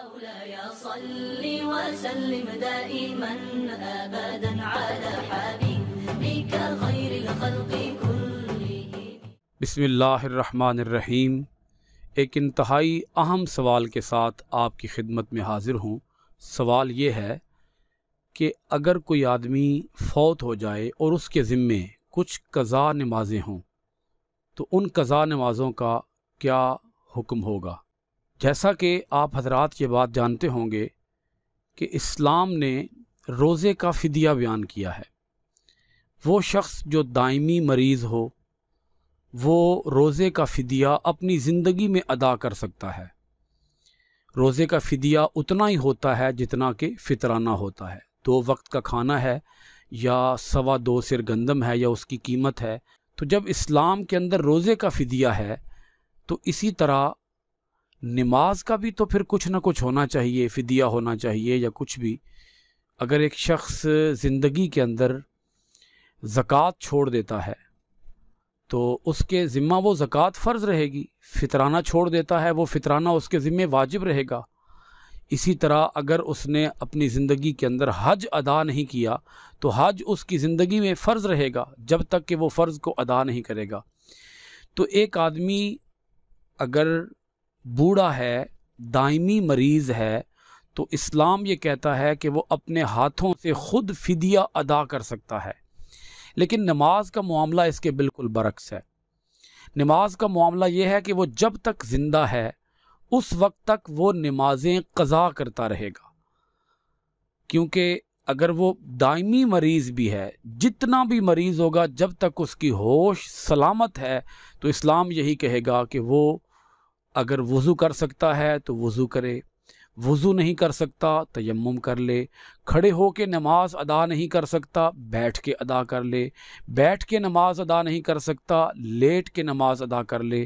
مولاي صل وسلم دائما ابدا على حبيبك خير الخلق كلهم۔ بسم اللہ الرحمن الرحیم۔ ایک انتہائی اہم سوال کے ساتھ آپ کی خدمت میں حاضر ہوں۔ سوال یہ ہے کہ اگر کوئی آدمی فوت ہو جائے اور اس کے ذمے کچھ قضا نمازیں ہوں تو ان قضا نمازوں کا کیا حکم ہوگا؟ جیسا کہ آپ حضرات یہ بات جانتے ہوں گے کہ اسلام نے روزے کا فدیہ بیان کیا ہے۔ وہ شخص جو دائمی مریض ہو وہ روزے کا فدیہ اپنی زندگی میں ادا کر سکتا ہے۔ روزے کا فدیہ اتنا ہی ہوتا ہے جتنا کہ فطرانہ ہوتا ہے۔ 2 وقت کا کھانا ہے یا 2.25 سیر گندم ہے یا اس کی قیمت ہے۔ تو جب اسلام کے اندر روزے کا فدیہ ہے تو اسی طرح نماز کا بھی تو پھر کچھ نہ کچھ ہونا چاہیے، فدیہ ہونا چاہیے یا کچھ بھی۔ اگر ایک شخص زندگی کے اندر زکوٰۃ چھوڑ دیتا ہے تو اس کے ذمہ وہ زکوٰۃ فرض رہے گی، فطرانہ چھوڑ دیتا ہے وہ فطرانہ اس کے ذمہ واجب رہے گا۔ اسی طرح اگر اس نے اپنی زندگی کے اندر حج ادا نہیں کیا تو حج اس کی زندگی میں فرض رہے گا جب تک کہ وہ فرض کو ادا نہیں کرے گا۔ تو ایک آدمی اگر بوڑھا ہے، دائمی مریض ہے، تو اسلام یہ کہتا ہے کہ وہ اپنے ہاتھوں سے خود فدیہ ادا کر سکتا ہے۔ لیکن نماز کا معاملہ اس کے بالکل برعکس ہے۔ نماز کا معاملہ یہ ہے کہ وہ جب تک زندہ ہے اس وقت تک وہ نمازیں قضا کرتا رہے گا، کیونکہ اگر وہ دائمی مریض بھی ہے، جتنا بھی مریض ہوگا، جب تک اس کی ہوش سلامت ہے تو اسلام یہی کہے گا کہ وہ اگر وضو کر سکتا ہے تو وضو کرے، وضو نہیں کر سکتا تیمم کر لے، کھڑے ہو کے نماز ادا نہیں کر سکتا بیٹھ کے ادا کر لے، بیٹھ کے نماز ادا نہیں کر سکتا لیٹ کے نماز ادا کر لے۔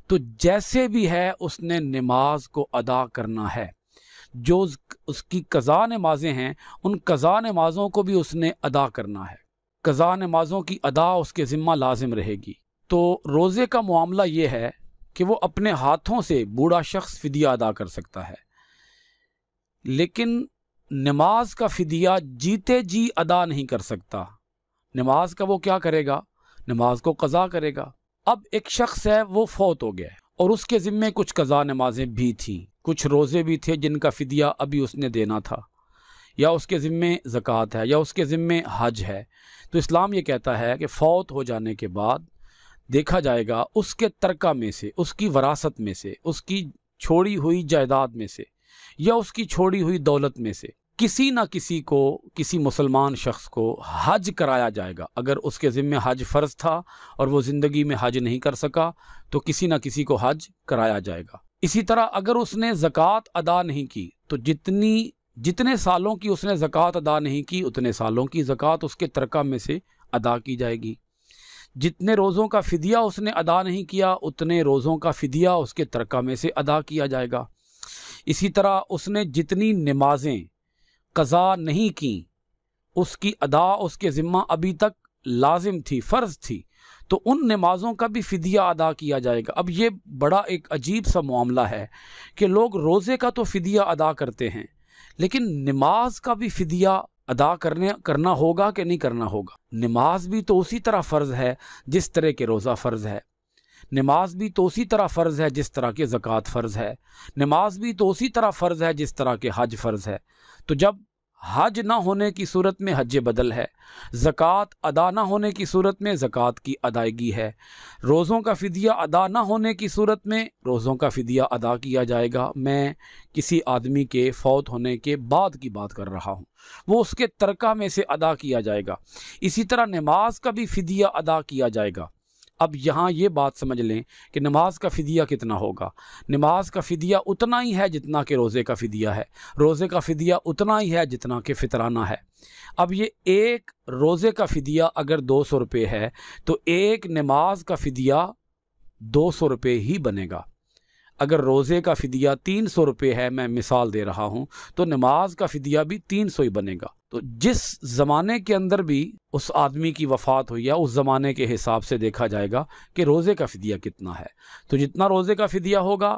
تو جیسے بھی ہے اس نے نماز کو ادا کرنا ہے۔ جو اس کی قضا نمازیں ہیں ان قضا نمازوں کو بھی اس نے ادا کرنا ہے۔ قضا نمازوں کی ادا اس کے ذمہ لازم رہے گی۔ تو روزے کا معاملہ یہ ہے کہ وہ اپنے ہاتھوں سے بوڑھا شخص فدیہ ادا کر سکتا ہے، لیکن نماز کا فدیہ جیتے جی ادا نہیں کر سکتا۔ نماز کا وہ کیا کرے گا؟ نماز کو قضا کرے گا۔ اب ایک شخص ہے وہ فوت ہو گیا ہے اور اس کے ذمے کچھ قضا نمازیں بھی تھیں، کچھ روزے بھی تھے جن کا فدیہ ابھی اس نے دینا تھا، یا اس کے ذمے زکوٰۃ ہے یا اس کے ذمے حج ہے۔ تو اسلام یہ کہتا ہے کہ فوت ہو جانے کے بعد دیکھا جائے گا اس کے ترکہ میں سے، اس کی وراثت میں سے، اس کی چھوڑی ہوئی جائیداد میں سے یا اس کی چھوڑی ہوئی دولت میں سے کسی نہ کسی کو، کسی مسلمان شخص کو حج کرایا جائے گا۔ اگر اس کے ذمہ حج فرض تھا اور وہ زندگی میں حج نہیں کر سکا تو کسی نہ کسی کو حج کرایا جائے گا۔ اسی طرح اگر اس نے زکوٰۃ ادا نہیں کی تو جتنے سالوں کی اس نے زکوٰۃ ادا نہیں کی اتنے سالوں کی زکوٰۃ اس کے ترکہ میں سے ادا کی جائے گی۔ جتنے روزوں کا فدیہ اس نے ادا نہیں کیا اتنے روزوں کا فدیہ اس کے ترکہ میں سے ادا کیا جائے گا۔ اسی طرح اس نے جتنی نمازیں قضا نہیں کیں اس کی ادا اس کے ذمہ ابھی تک لازم تھی، فرض تھی، تو ان نمازوں کا بھی فدیہ ادا کیا جائے گا۔ اب یہ بڑا ایک عجیب سا معاملہ ہے کہ لوگ روزے کا تو فدیہ ادا کرتے ہیں لیکن نماز کا بھی فدیہ ادا کرنا ہوگا کہ نہیں کرنا ہوگا؟ نماز بھی تو اسی طرح فرض ہے جس طرح کہ روزہ فرض ہے، نماز بھی تو اسی طرح فرض ہے جس طرح کہ زکوٰۃ فرض ہے، نماز بھی تو اسی طرح فرض ہے جس طرح کہ حج فرض ہے۔ تو جب حج نہ ہونے کی صورت میں حج بدل ہے، زکوٰۃ ادا نہ ہونے کی صورت میں زکوٰۃ کی ادائیگی ہے، روزوں کا فدیہ ادا نہ ہونے کی صورت میں روزوں کا فدیہ ادا کیا جائے گا۔ میں کسی آدمی کے فوت ہونے کے بعد کی بات کر رہا ہوں، وہ اس کے ترکہ میں سے ادا کیا جائے گا۔ اسی طرح نماز کا بھی فدیہ ادا کیا جائے گا۔ اب یہاں یہ بات سمجھ لیں کہ نماز کا فدیہ کتنا ہوگا۔ نماز کا فدیہ اتنا ہی ہے جتنا کہ روزے کا فدیہ ہے، روزے کا فدیہ اتنا ہی ہے جتنا کہ فطرانہ ہے۔ اب یہ ایک روزے کا فدیہ اگر 200 روپے ہے تو ایک نماز کا فدیہ 200 روپے ہی بنے گا۔ اگر روزے کا فدیہ 300 روپے ہے، میں مثال دے رہا ہوں، تو نماز کا فدیہ بھی 300 ہی بنے گا۔ تو جس زمانے کے اندر بھی اس آدمی کی وفات ہوئی ہے اس زمانے کے حساب سے دیکھا جائے گا کہ روزے کا فدیہ کتنا ہے۔ تو جتنا روزے کا فدیہ ہوگا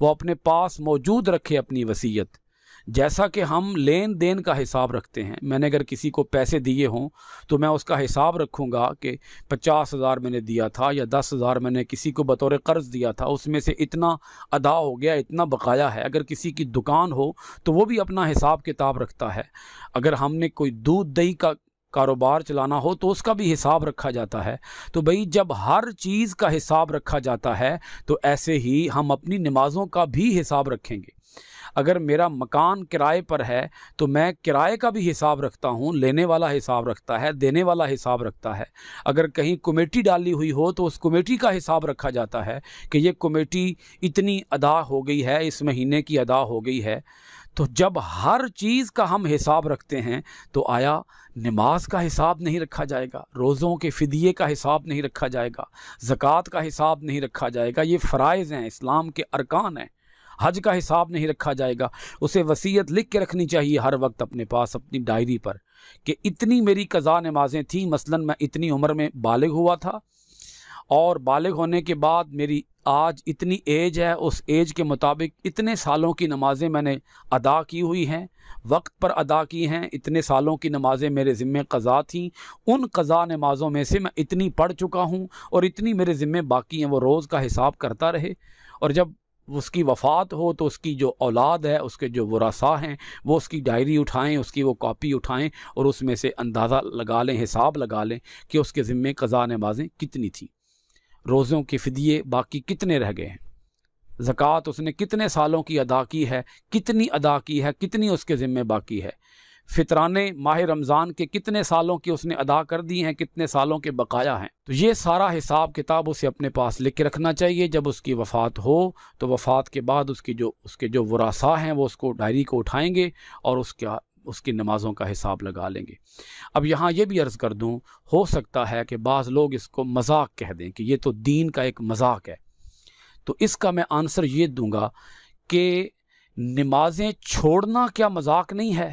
وہ اپنے پاس موجود رکھے اپنی وصیت، جیسا کہ ہم لین دین کا حساب رکھتے ہیں۔ میں نے اگر کسی کو پیسے دیے ہوں تو میں اس کا حساب رکھوں گا کہ 50,000 میں نے دیا تھا یا 10,000 میں نے کسی کو بطور قرض دیا تھا، اس میں سے اتنا ادا ہو گیا، اتنا بقایا ہے۔ اگر کسی کی دکان ہو تو وہ بھی اپنا حساب کتاب رکھتا ہے۔ اگر ہم نے کوئی دودھ دہی کا کاروبار چلانا ہو تو اس کا بھی حساب رکھا جاتا ہے۔ تو بھئی جب ہر چیز کا حساب رکھا جاتا ہے تو ایسے ہی ہم اپنی نمازوں کا بھی حساب رکھیں گے۔ اگر میرا مکان کرائے پر ہے تو میں کرائے کا بھی حساب رکھتا ہوں، لینے والا حساب رکھتا ہے، دینے والا حساب رکھتا ہے۔ اگر کہیں کمیٹی ڈالی ہوئی ہو تو اس کمیٹی کا حساب رکھا جاتا ہے کہ یہ کمیٹی اتنی ادا ہو گئی ہے، اس مہینے کی ادا ہو گئی ہے۔ تو جب ہر چیز کا ہم حساب رکھتے ہیں تو آیا نماز کا حساب نہیں رکھا جائے گا؟ روزوں کے فدیے کا حساب نہیں رکھا جائے گا؟ زکوٰۃ کا حساب نہیں رکھا جائے گا؟ یہ فرائض ہیں، اسلام کے ارکان ہیں۔ حج کا حساب نہیں رکھا جائے گا؟ اسے وصیت لکھ کے رکھنی چاہیے ہر وقت اپنے پاس اپنی ڈائری پر کہ اتنی میری قضا نمازیں تھیں، مثلا میں اتنی عمر میں بالغ ہوا تھا اور بالغ ہونے کے بعد میری آج اتنی ایج ہے، اس ایج کے مطابق اتنے سالوں کی نمازیں میں نے ادا کی ہوئی ہیں، وقت پر ادا کی ہیں، اتنے سالوں کی نمازیں میرے ذمے قضا تھیں، ان قضا نمازوں میں سے میں اتنی پڑھ چکا ہوں اور اتنی میرے ذمے باقی ہیں۔ وہ روز کا حساب کرتا رہے، اور جب اس کی وفات ہو تو اس کی جو اولاد ہے، اس کے جو ورثاء ہیں، وہ اس کی ڈائری اٹھائیں، اس کی وہ کاپی اٹھائیں اور اس میں سے اندازہ لگا لیں، حساب لگا لیں کہ اس کے ذمے قضا نمازیں کتنی تھیں، روزوں کے فدیے باقی کتنے رہ گئے ہیں، زکوٰۃ اس نے کتنے سالوں کی ادا کی ہے، کتنی ادا کی ہے، کتنی اس کے ذمے باقی ہے، فطرانے ماہ رمضان کے کتنے سالوں کی اس نے ادا کر دی ہیں، کتنے سالوں کے بقایا ہیں۔ تو یہ سارا حساب کتاب اسے اپنے پاس لکھ کے رکھنا چاہیے۔ جب اس کی وفات ہو تو وفات کے بعد اس کے جو ورثاء ہیں وہ اس کو ڈائری کو اٹھائیں گے اور اس کی نمازوں کا حساب لگا لیں گے۔ اب یہاں یہ بھی عرض کر دوں، ہو سکتا ہے کہ بعض لوگ اس کو مذاق کہہ دیں کہ یہ تو دین کا ایک مذاق ہے، تو اس کا میں آنسر یہ دوں گا کہ نمازیں چھوڑنا کیا مذاق نہیں ہے؟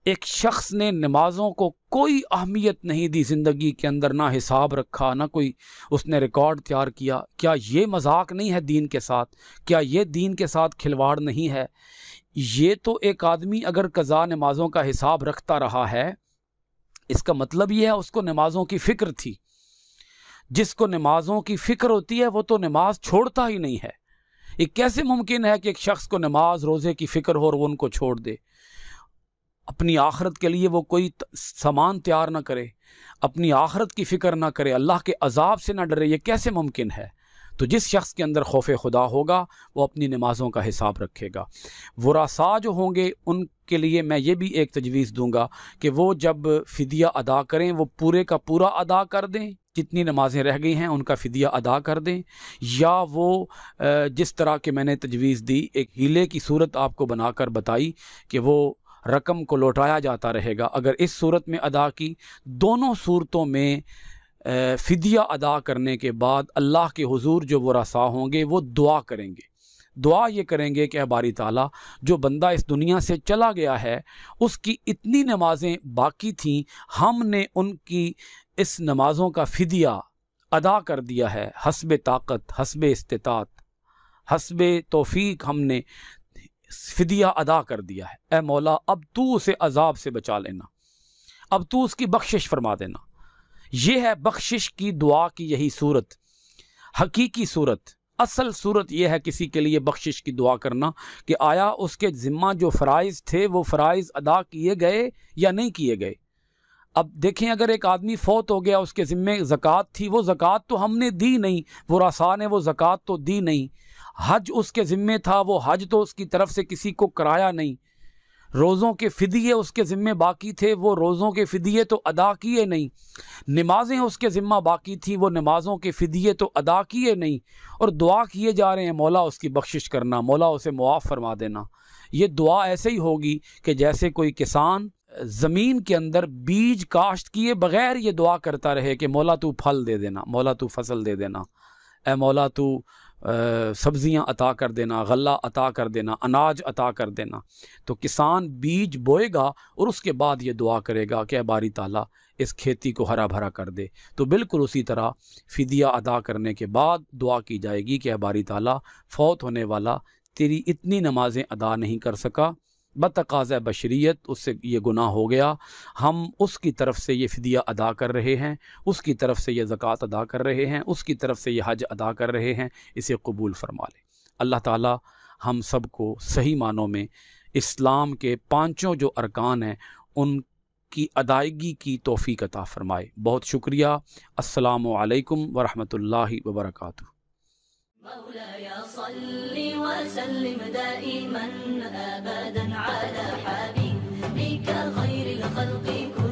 ایک شخص نے نمازوں کو کوئی اہمیت نہیں دی زندگی کے اندر، نہ حساب رکھا، نہ کوئی اس نے ریکارڈ تیار کیا، کیا یہ مذاق نہیں ہے دین کے ساتھ؟ کیا یہ دین کے ساتھ کھلواڑ نہیں ہے؟ یہ تو ایک آدمی اگر قضا نمازوں کا حساب رکھتا رہا ہے، اس کا مطلب یہ ہے اس کو نمازوں کی فکر تھی۔ جس کو نمازوں کی فکر ہوتی ہے وہ تو نماز چھوڑتا ہی نہیں ہے۔ یہ کیسے ممکن ہے کہ ایک شخص کو نماز روزے کی فکر ہو اور وہ ان کو چھوڑ دے؟ اپنی آخرت کے لیے وہ کوئی سامان تیار نہ کرے، اپنی آخرت کی فکر نہ کرے، اللہ کے عذاب سے نہ ڈرے، یہ کیسے ممکن ہے؟ تو جس شخص کے اندر خوف خدا ہوگا وہ اپنی نمازوں کا حساب رکھے گا۔ ورثاء جو ہوں گے ان کے لیے میں یہ بھی ایک تجویز دوں گا کہ وہ جب فدیہ ادا کریں وہ پورے کا پورا ادا کر دیں، جتنی نمازیں رہ گئی ہیں ان کا فدیہ ادا کر دیں، یا وہ جس طرح کے میں نے تجویز دی، ایک ہیلے کی صورت آپ کو بنا کر بتائی کہ وہ رقم کو لوٹایا جاتا رہے گا، اگر اس صورت میں ادا کی، دونوں صورتوں میں فدیہ ادا کرنے کے بعد اللہ کے حضور جو ورثاء ہوں گے وہ دعا کریں گے۔ دعا یہ کریں گے کہ اے باری تعالیٰ، جو بندہ اس دنیا سے چلا گیا ہے اس کی اتنی نمازیں باقی تھیں، ہم نے ان کی اس نمازوں کا فدیہ ادا کر دیا ہے، حسب طاقت، حسب استطاعت، حسب توفیق ہم نے فدیہ ادا کر دیا ہے۔ اے مولا، اب تو اسے عذاب سے بچا لینا، اب تو اس کی بخشش فرما دینا۔ یہ ہے بخشش کی دعا کی یہی صورت، حقیقی صورت، اصل صورت یہ ہے کسی کے لیے بخشش کی دعا کرنا کہ آیا اس کے ذمہ جو فرائض تھے وہ فرائض ادا کیے گئے یا نہیں کیے گئے۔ اب دیکھیں، اگر ایک آدمی فوت ہو گیا، اس کے ذمے زکوٰۃ تھی، وہ زکوٰۃ تو ہم نے دی نہیں، ورثاء نے وہ زکوٰۃ تو دی نہیں۔ حج اس کے ذمے تھا، وہ حج تو اس کی طرف سے کسی کو کرایا نہیں۔ روزوں کے فدیے اس کے ذمے باقی تھے، وہ روزوں کے فدیے تو ادا کیے نہیں۔ نمازیں اس کے ذمہ باقی تھیں، وہ نمازوں کے فدیے تو ادا کیے نہیں، اور دعا کیے جا رہے ہیں مولا اس کی بخشش کرنا، مولا اسے معاف فرما دینا۔ یہ دعا ایسے ہی ہوگی کہ جیسے کوئی کسان زمین کے اندر بیج کاشت کیے بغیر یہ دعا کرتا رہے کہ مولا تو پھل دے دینا، مولا تو فصل دے دینا، اے مولا تو سبزیاں عطا کر دینا، غلہ عطا کر دینا، اناج عطا کر دینا۔ تو کسان بیج بوئے گا اور اس کے بعد یہ دعا کرے گا کہ اے باری تعالیٰ اس کھیتی کو ہرا بھرا کر دے۔ تو بالکل اسی طرح فدیہ ادا کرنے کے بعد دعا کی جائے گی کہ اے باری تعالیٰ فوت ہونے والا تیری اتنی نمازیں ادا نہیں کر سکا، بتقاضۂ بشریت اس سے یہ گناہ ہو گیا، ہم اس کی طرف سے یہ فدیہ ادا کر رہے ہیں، اس کی طرف سے یہ زکوٰۃ ادا کر رہے ہیں، اس کی طرف سے یہ حج ادا کر رہے ہیں، اسے قبول فرما لے۔ اللہ تعالی ہم سب کو صحیح معنوں میں اسلام کے پانچوں جو ارکان ہیں ان کی ادائیگی کی توفیق عطا فرمائے۔ بہت شکریہ۔ السلام علیکم ورحمۃ اللہ وبرکاتہ۔ مولاي صل وسلم دائما أبدا على حبيبك خير الخلق كلهم